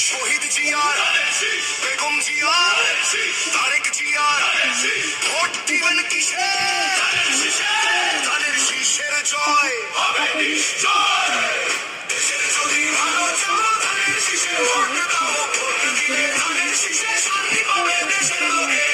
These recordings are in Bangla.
শহীদ জিয়ার, বেগম জিয়ার, তারেক জিয়ার, ভোট দিবেন কিসে? ধানের শীষের জয় হবে নিশ্চয়। দেশের যদি ভালো চাও ধানের শীষে ভোট দাও, ভোট দিলে ধানের শীষে শান্তি পাবে দেশের লোকে।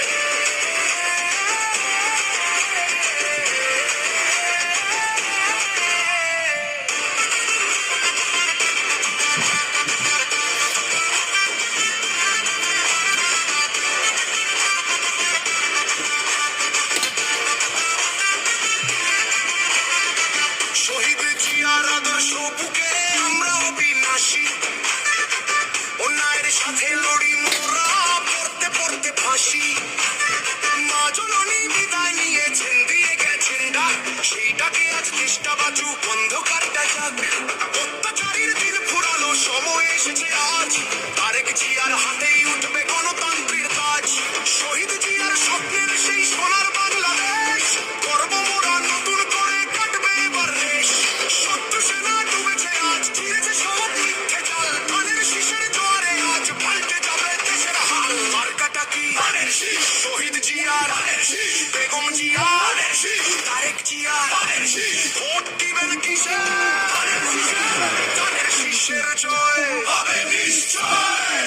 শহীদ জিয়ার আদর্শ বুকে আমরা অবিনাশী, অন্যায়ের সাথে লড়ি মোরা পড়তে পড়তে ফাঁসি। মা জননী বিদায় নিয়েছেন, দিয়ে গেছেন ডাক, সেইটাকে আজ চেষ্টা বাজু অন্ধকারটা যাক। অত্যাচারীর দিন ফুরালো, সময় এসেছে আজ, তারেক জিয়ার হাতেই উঠবে গণতন্ত্রের তাজ। শহীদ জিয়ার স্বপ্নের সেই সোনার বাংলাদেশ, গর্ব মোরা নতুন করে কাটবে এবার রেশ। শত্রু সেনা ডুবেছে আজ, চিরেছে সব মিথ্যে জাল, ধানের শীষের জোয়ারে আজ পাল্টে যাবে দেশের হাল। মার্কাটা কি? শহীদ জিয়ার, বেগম জিয়ার, তারেক জিয়ার, ভোট দিবেন কিসে? ধানের শীষের জয় হবে নিশ্চয়।